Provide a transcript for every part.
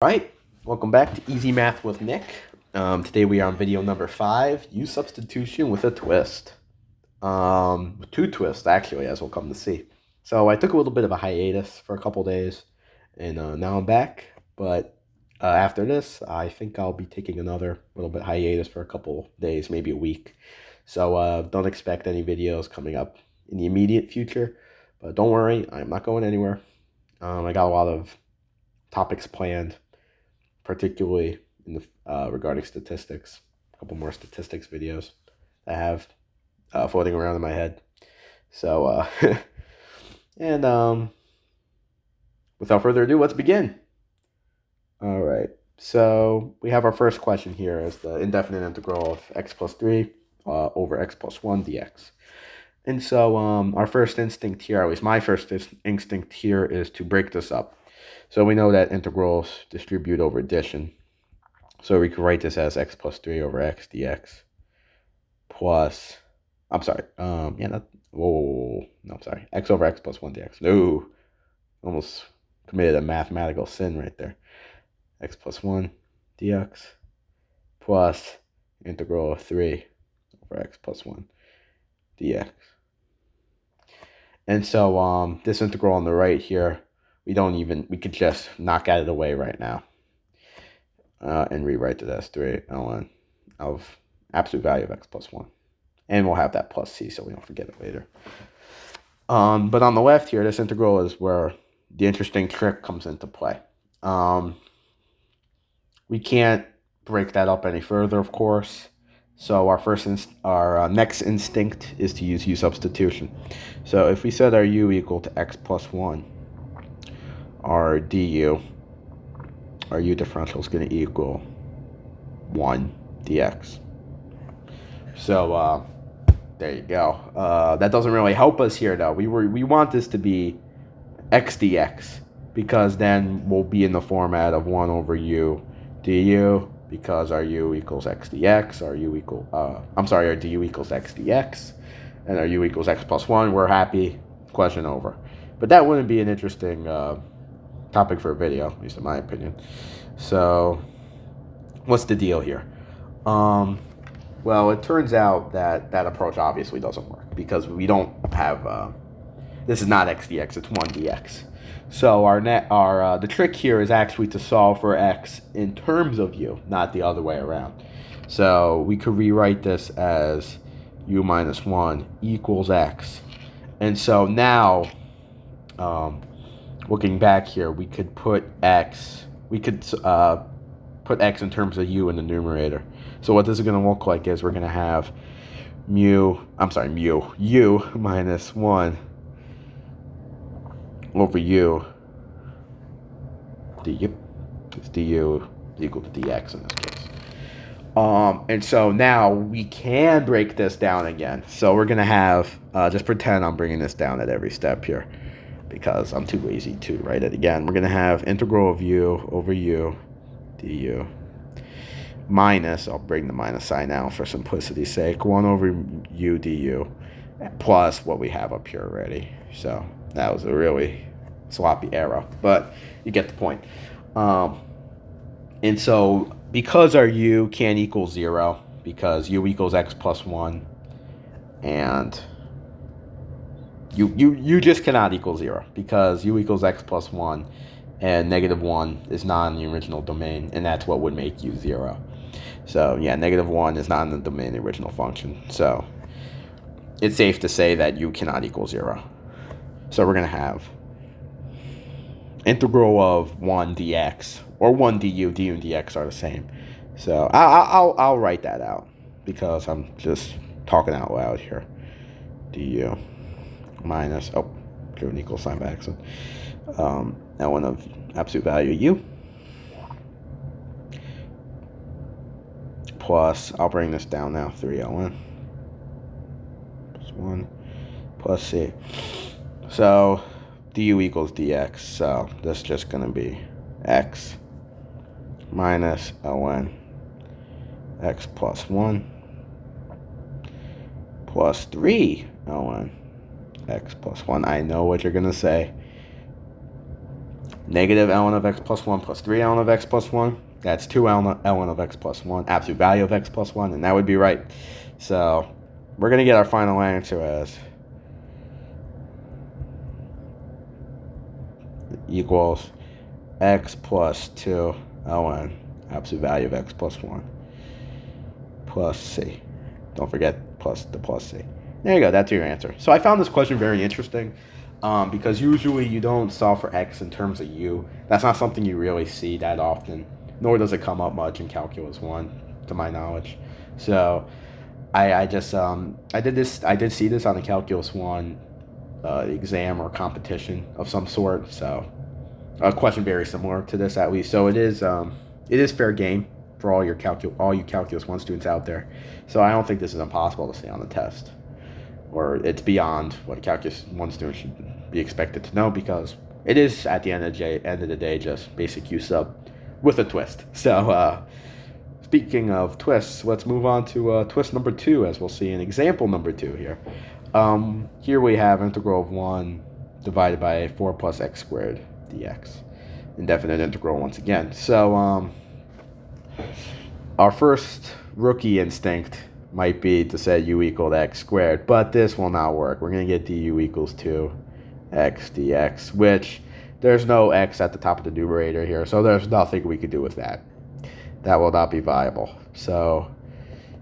Right, welcome back to Easy Math with Nick. Today we are on video number 5, U-Substitution with a twist. Two twists actually, as we'll come to see. So I took a little bit of a hiatus for a couple days, and now I'm back. But after this, I think I'll be taking another little bit hiatus for a couple days, maybe a week. So don't expect any videos coming up in the immediate future. But don't worry, I'm not going anywhere. I got a lot of topics planned, particularly in the regarding statistics. A couple more statistics videos I have floating around in my head. So, and without further ado, let's begin. All right. So we have our first question here as the indefinite integral of x plus 3 over x plus 1 dx. And so our first instinct here, at least my first instinct here, is to break this up. So we know that integrals distribute over addition. So we could write this as x plus 3 over x dx plus, I'm sorry, x over x plus 1 dx. No, almost committed a mathematical sin right there. X plus 1 dx plus integral of 3 over x plus 1 dx. And so this integral on the right here, we could just knock out of the way right now and rewrite it as 3 ln of absolute value of x plus 1. And we'll have that plus c so we don't forget it later. But on the left here, this integral is where the interesting trick comes into play. We can't break that up any further, of course. So our next instinct is to use U-substitution. So if we set our u equal to x plus 1, our du, our u differential is going to equal 1 dx. So there you go. That doesn't really help us here, though. We want this to be x dx, because then we'll be in the format of 1 over u du, because our u equals x dx, our du equals x dx, and our u equals x plus 1. We're happy. Question over. But that wouldn't be an interesting topic for a video, at least in my opinion. So what's the deal here? Well, it turns out that that approach obviously doesn't work, because we don't have, this is not x dx, it's 1 dx. So the trick here is actually to solve for x in terms of u, not the other way around. So we could rewrite this as u minus 1 equals x. And so now, looking back here, we could put x in terms of u in the numerator. So what this is going to look like is we're going to have u minus 1 over u du. It's du equal to dx in this case. And so now we can break this down again. So we're going to have, just pretend I'm bringing this down at every step here, because I'm too lazy to write it again. We're going to have integral of u over u du minus, I'll bring the minus sign out for simplicity's sake, 1 over u du plus what we have up here already. So that was a really sloppy arrow, but you get the point. And so because our u can't equal 0, because u equals x plus 1, and you just cannot equal 0, because u equals x plus 1 and negative 1 is not in the original domain, and that's what would make u 0. So yeah, negative 1 is not in the domain of the original function. So it's safe to say that u cannot equal 0. So we're going to have integral of 1 dx, or 1 du. Du and dx are the same. So I'll write that out, because I'm just talking out loud here. Du minus, drew an equal sign by accident. L1 of absolute value u plus, I'll bring this down now, 3ln plus 1 plus c. So du equals dx, so this is just going to be x minus ln x plus 1 plus 3 ln x plus 1. I know what you're going to say. Negative ln of x plus 1 plus 3 ln of x plus 1. That's 2 ln of x plus 1, absolute value of x plus 1, and that would be right. So we're going to get our final answer as equals x plus 2 ln absolute value of x plus 1 plus c. Don't forget plus the plus c. There you go. That's your answer. So I found this question very interesting because usually you don't solve for x in terms of u. That's not something you really see that often, nor does it come up much in Calculus 1, to my knowledge. So I did see this on a Calculus 1 exam or competition of some sort. So a question very similar to this at least. So it is fair game for all you Calculus 1 students out there. So I don't think this is impossible to say on the test, or it's beyond what a Calculus 1 student should be expected to know, because it is at the end of the day just basic U-Sub with a twist. So speaking of twists, let's move on to twist number 2, as we'll see in example number 2 here. Here we have integral of 1 divided by 4 plus x squared dx. Indefinite integral once again. So our first rookie instinct might be to say u equal to x squared, but this will not work. We're going to get du equals 2x dx, which there's no x at the top of the numerator here, so there's nothing we could do with that. That will not be viable. So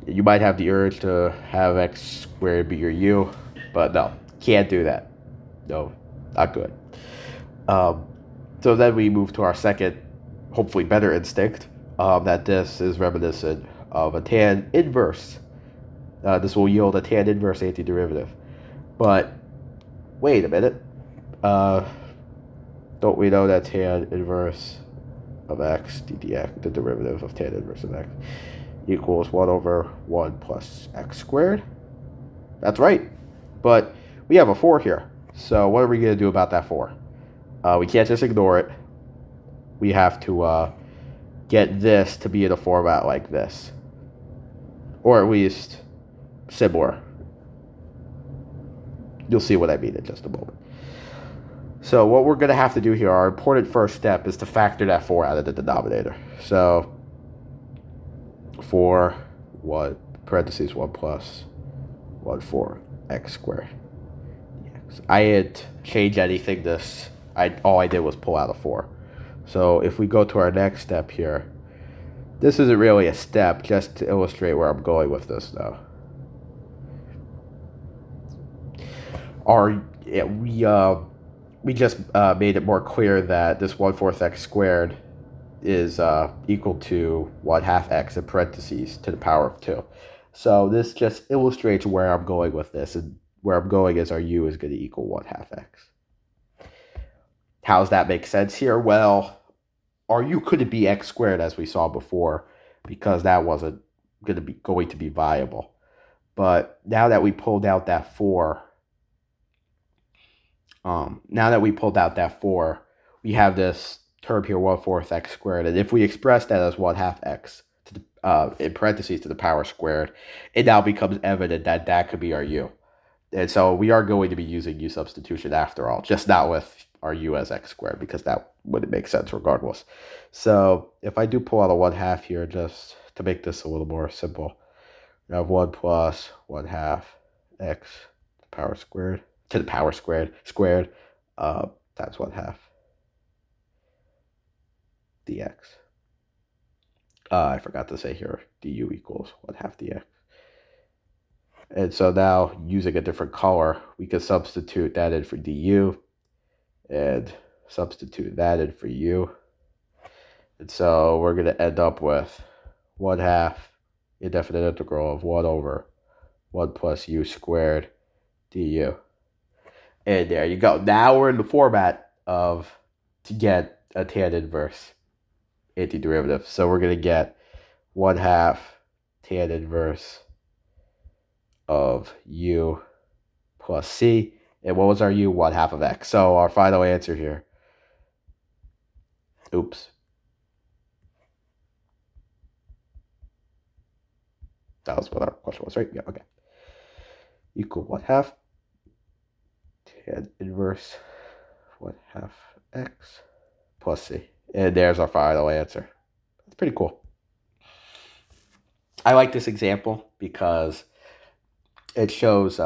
you might have the urge to have x squared be your u, but no, can't do that. No, not good. So then we move to our second, hopefully better instinct, that this is reminiscent of a tan inverse. This will yield a tan inverse antiderivative. But wait a minute. Don't we know that tan inverse of x dx, the derivative of tan inverse of x, equals 1 over 1 plus x squared? That's right. But we have a 4 here. So what are we going to do about that 4? We can't just ignore it. We have to get this to be in a format like this, or at least similar. You'll see what I mean in just a moment. So what we're going to have to do here, our important first step, is to factor that 4 out of the denominator. So 4, 1, parentheses 1 plus 1, 4, x squared. I didn't change anything all I did was pull out a 4. So if we go to our next step here, this isn't really a step, just to illustrate where I'm going with this though. We just made it more clear that this 1/4 x squared is equal to 1/2 x in parentheses to the power of 2. So this just illustrates where I'm going with this, and where I'm going is our u is going to equal 1/2 x. How does that make sense here? Well, our u couldn't be x squared as we saw before, because that wasn't going to be viable. But now that we pulled out that 4, we have this term here, 1/4 x squared, and if we express that as 1/2 x to the, in parentheses to the power squared, it now becomes evident that that could be our u. And so we are going to be using u substitution after all, just not with our u as x squared, because that wouldn't make sense regardless. So if I do pull out a 1/2 here, just to make this a little more simple, we have 1 plus 1/2 x to the power squared squared times 1/2 dx. I forgot to say here, du equals 1/2 dx. And so now, using a different color, we can substitute that in for du, and substitute that in for u. And so we're going to end up with 1/2 indefinite integral of 1 over 1 plus u squared du. And there you go. Now we're in the format to get a tan inverse antiderivative. So we're going to get 1/2 tan inverse of u plus c. And what was our u? 1/2 of x. So our final answer here. Oops. That was what our question was, right? Yeah, okay. Equal 1/2 tan inverse 1/2 x plus c. And there's our final answer. It's pretty cool. I like this example because it shows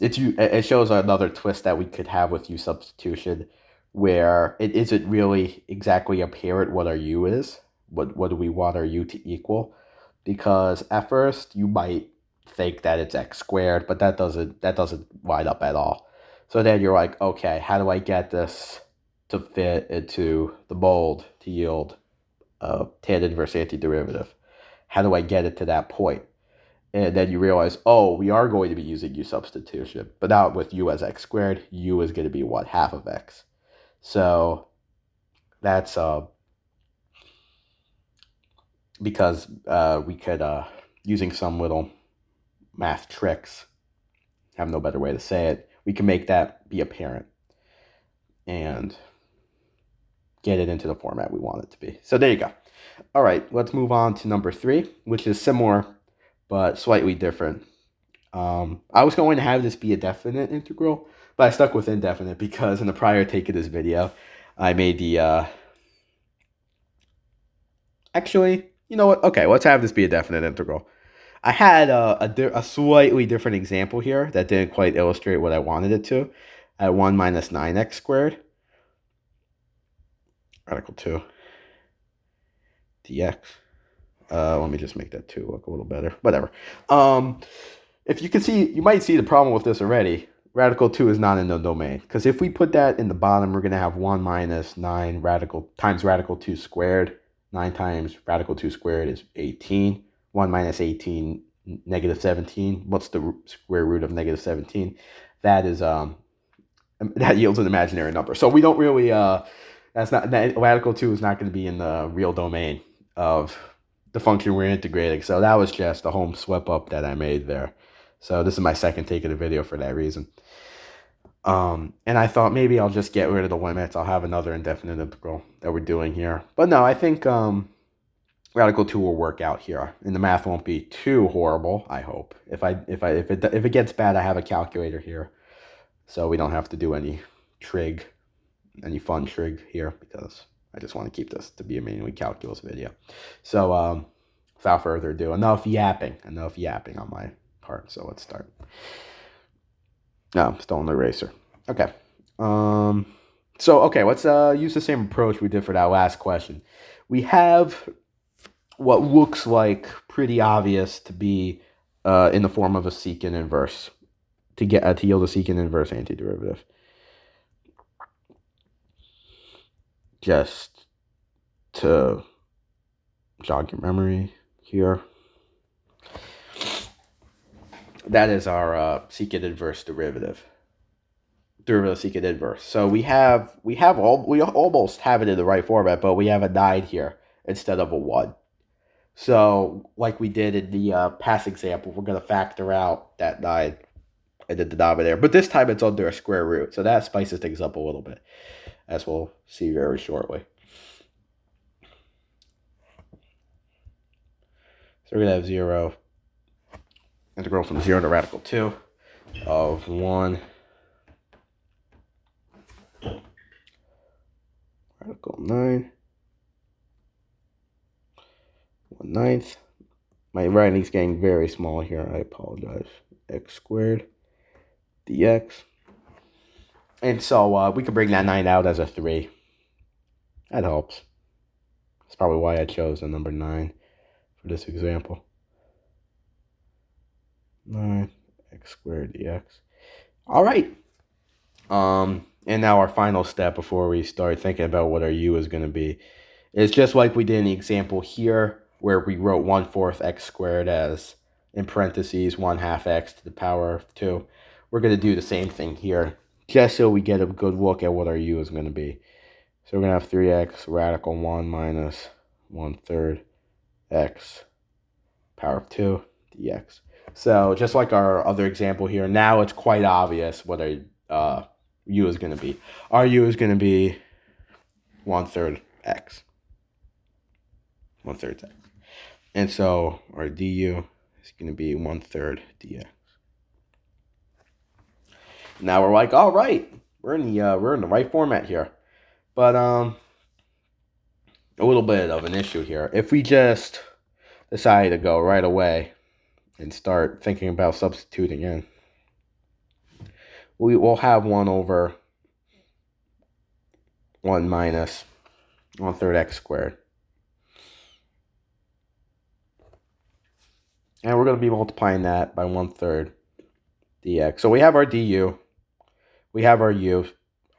it shows another twist that we could have with U-substitution, where it isn't really exactly apparent what our U is. What do we want our U to equal? Because at first you might think that it's x squared, but that doesn't line up at all. So then you're like, okay, how do I get this to fit into the mold to yield a tan inverse antiderivative? How do I get it to that point? And then you realize, oh, we are going to be using U substitution, but not with U as x squared. U is going to be what, half of x. So that's because we could, using some little math tricks, have no better way to say it, we can make that be apparent and get it into the format we want it to be. So there you go. All right, let's move on to number 3, which is similar but slightly different. I was going to have this be a definite integral, but I stuck with indefinite because in the prior take of this video, I made the, actually, you know what? Okay, let's have this be a definite integral. I had a slightly different example here that didn't quite illustrate what I wanted it to. At 1 minus 9x squared, radical 2 dx. Let me just make that 2 look a little better. Whatever. If you can see, you might see the problem with this already. Radical 2 is not in the domain. Because if we put that in the bottom, we're going to have 1 minus 9 times radical 2 squared. 9 times radical 2 squared is 18. 1 minus 18, negative 17. What's the square root of negative 17? That is, that yields an imaginary number. So we don't really, radical 2 is not going to be in the real domain of the function we're integrating. So that was just a home slip up that I made there. So this is my second take of the video for that reason. And I thought maybe I'll just get rid of the limits. I'll have another indefinite integral that we're doing here. But no, I think radical 2 will work out here, and the math won't be too horrible, I hope. If it gets bad, I have a calculator here, so we don't have to do any fun trig here, because I just want to keep this to be a mainly calculus video. So without further ado, enough yapping on my part. So let's start. No, still on the eraser. Okay. Okay, let's use the same approach we did for that last question. We have what looks like pretty obvious to be in the form of a secant inverse to yield a secant inverse antiderivative. Just to jog your memory here, that is our secant inverse derivative secant inverse. So we almost have it in the right format, but we have a 9 here instead of a 1. So like we did in the past example, we're going to factor out that 9 in the denominator, but this time it's under a square root, so that spices things up a little bit, as we'll see very shortly. So we're going to have 0, integral from 0 to radical 2 of 1 radical 9 1/9. My writing's getting very small here, I apologize. X squared dx. And so we can bring that 9 out as a 3. That helps. That's probably why I chose the number 9 for this example. 9 x squared dx. All right. And now our final step before we start thinking about what our u is going to be is just like we did in the example here, where we wrote 1/4 x squared as, in parentheses, 1/2 x to the power of 2. We're going to do the same thing here, just so we get a good look at what our u is going to be. So we're going to have 3x radical 1 minus 1/3 x power of 2 dx. So just like our other example here, now it's quite obvious what our u is going to be. Our u is going to be 1/3 x. 1/3 x. And so our du is going to be 1/3 dx. Now we're like, all right, we're in the right format here. But a little bit of an issue here. If we just decide to go right away and start thinking about substituting in, we will have 1 over 1 minus 1/3 x squared. And we're going to be multiplying that by 1/3 dx. So we have our du. We have our u.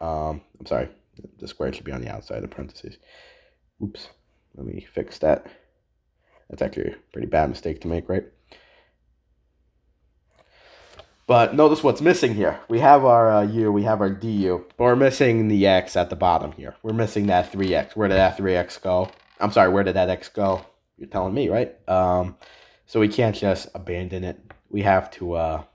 I'm sorry. The squared should be on the outside of the parentheses. Oops. Let me fix that. That's actually a pretty bad mistake to make, right? But notice what's missing here. We have our u, we have our du, but we're missing the x at the bottom here. We're missing that 3x. Where did that 3x go? I'm sorry, where did that x go? You're telling me, right? So we can't just abandon it. We have to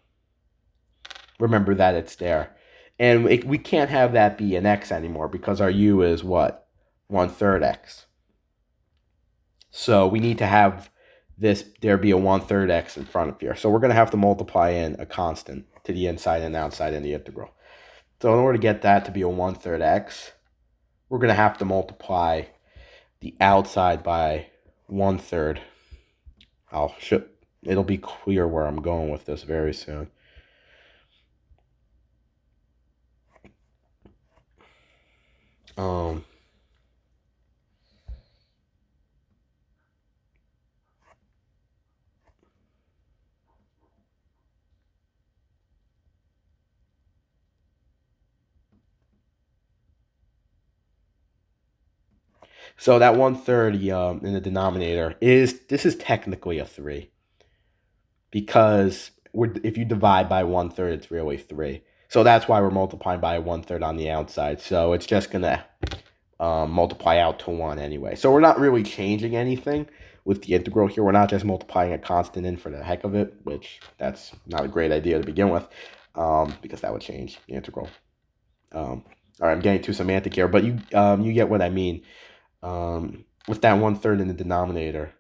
remember that it's there. And we can't have that be an x anymore because our u is what? 1/3 x. So we need to have there be a 1/3 x in front of here. So we're going to have to multiply in a constant to the inside and outside in the integral. So in order to get that to be a 1/3 x, we're going to have to multiply the outside by 1/3. It'll be clear where I'm going with this very soon. So that 1/3 in the denominator is technically a 3 because if you divide by 1/3, it's really 3. So that's why we're multiplying by 1/3 on the outside. So it's just gonna multiply out to 1 anyway. So we're not really changing anything with the integral here. We're not just multiplying a constant in for the heck of it, which that's not a great idea to begin with, because that would change the integral. All right, I'm getting too semantic here, but you get what I mean. With that 1/3 in the denominator,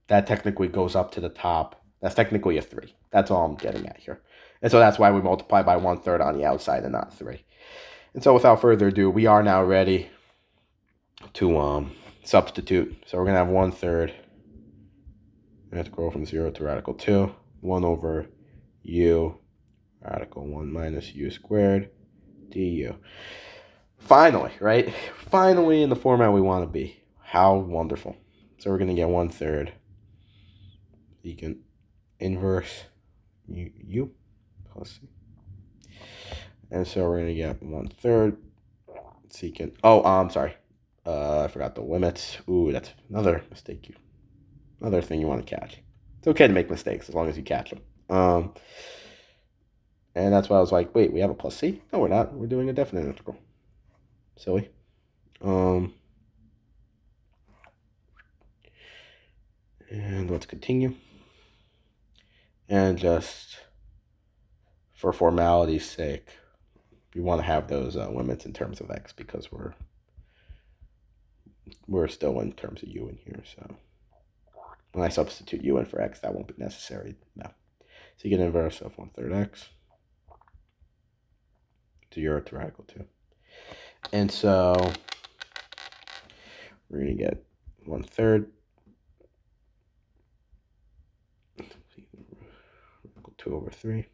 that technically goes up to the top. That's technically a 3. That's all I'm getting at here. And so that's why we multiply by 1/3 on the outside and not 3. And so without further ado, we are now ready to substitute. So we're going to have 1/3. We have to go from 0 to radical 2. 1 over u radical 1 minus u squared du. Finally, right? Finally in the format we want to be. How wonderful. So we're going to get 1/3 secant inverse u plus c. And so we're going to get 1/3 secant. Oh, I'm sorry. I forgot the limits. Ooh, that's another mistake. Another thing you want to catch. It's okay to make mistakes as long as you catch them. And that's why I was like, wait, we have a plus c? No, we're not. We're doing a definite integral. Silly. And let's continue. And just for formality's sake, we want to have those limits in terms of x because we're still in terms of u in here. So when I substitute u in for x, that won't be necessary. No. So you get inverse of 1/3 x to 0 to radical 2. And so we're going to get 1/3 radical 2 over 3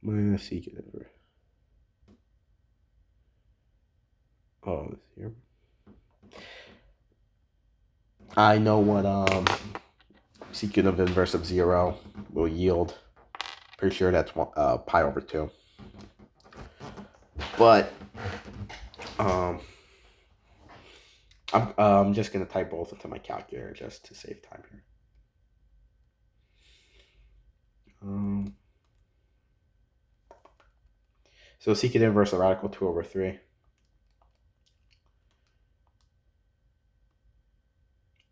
minus secant inverse. Oh, this here. I know what secant of inverse of 0 will yield. Pretty sure that's pi over 2. But I'm just going to type both into my calculator just to save time here. So secant inverse of radical 2 over 3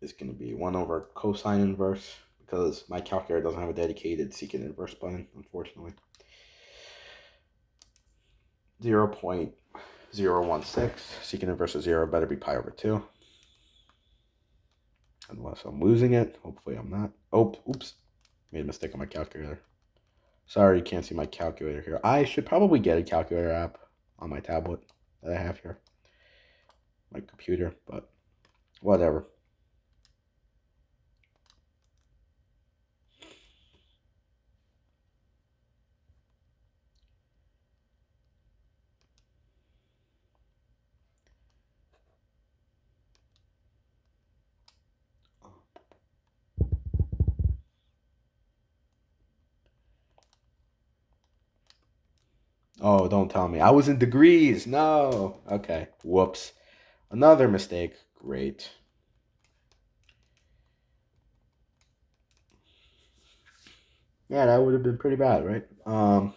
is going to be 1 over cosine inverse, because my calculator doesn't have a dedicated secant inverse button, unfortunately. 0.016. Secant inverse of 0 better be pi over 2. Unless I'm losing it. Hopefully I'm not. Oh, oops. Made a mistake on my calculator. Sorry, you can't see my calculator here. I should probably get a calculator app on my tablet. that I have here. My computer, but whatever. Oh, don't tell me. I was in degrees. No. Okay. Whoops. Another mistake. Great. Yeah, that would have been pretty bad, right? Um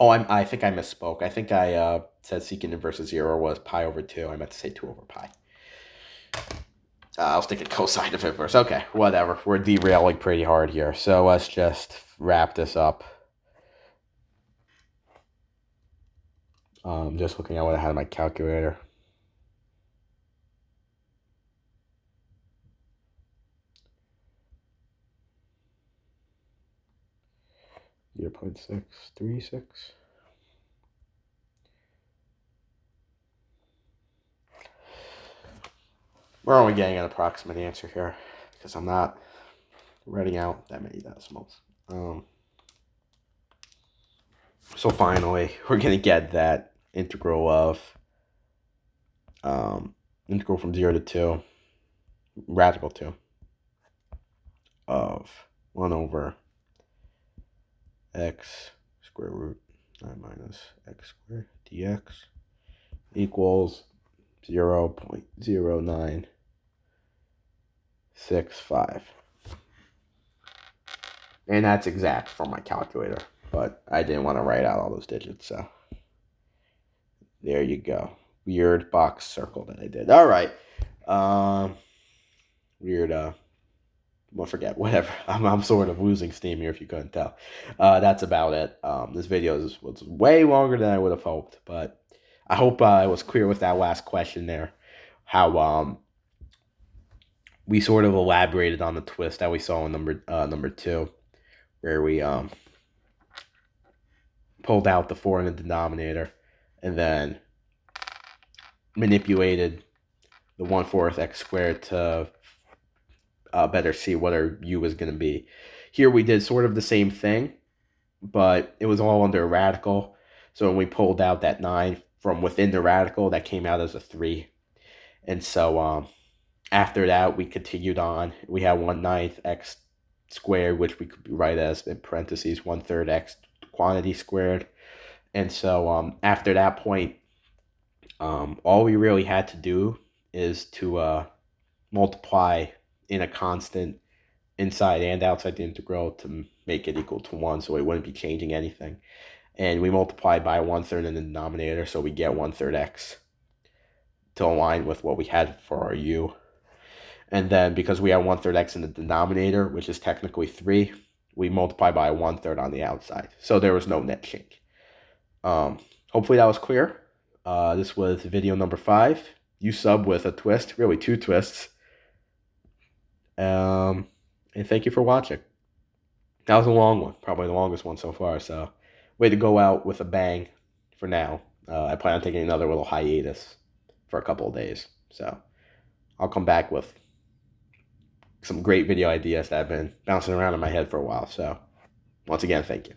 oh, I think I misspoke. I think I said secant inverse of 0 was pi over 2. I meant to say 2 over pi. I was thinking cosine of inverse. Okay, whatever. We're derailing pretty hard here. So let's just wrap this up. Just looking at what I had in my calculator. Zero 0.636. We're only getting an approximate answer here because I'm not writing out that many decimals. So finally, we're going to get that integral of integral from 0 to 2, radical 2, of 1 over x square root 9 minus x squared dx equals 0.0965. And that's exact from my calculator, but I didn't want to write out all those digits, so there you go. Weird box circle that I did. All right. Weird, well, forget, whatever. I'm sort of losing steam here if you couldn't tell. That's about it. This video was way longer than I would have hoped, but I hope I was clear with that last question there. How we sort of elaborated on the twist that we saw in number 2, where we pulled out the 4 in the denominator and then manipulated the 1/4 x squared to better see what our u was going to be. Here we did sort of the same thing, but it was all under a radical. So when we pulled out that 9 from within the radical, that came out as a 3. And so after that, we continued on. We had 1/9 x squared, which we could write as, in parentheses, 1/3 x quantity squared. And so after that point, all we really had to do is to multiply in a constant inside and outside the integral to make it equal to 1, so it wouldn't be changing anything. And we multiply by 1/3 in the denominator, so we get 1/3 x to align with what we had for our u. And then because we have 1/3 x in the denominator, which is technically 3, we multiply by 1/3 on the outside. So there was no net change. Hopefully that was clear. This was video number 5. U-sub with a twist, really 2 twists. And thank you for watching. That was a long one, probably the longest one so far. So way to go out with a bang for now. I plan on taking another little hiatus for a couple of days. So I'll come back with some great video ideas that have been bouncing around in my head for a while. So once again, thank you.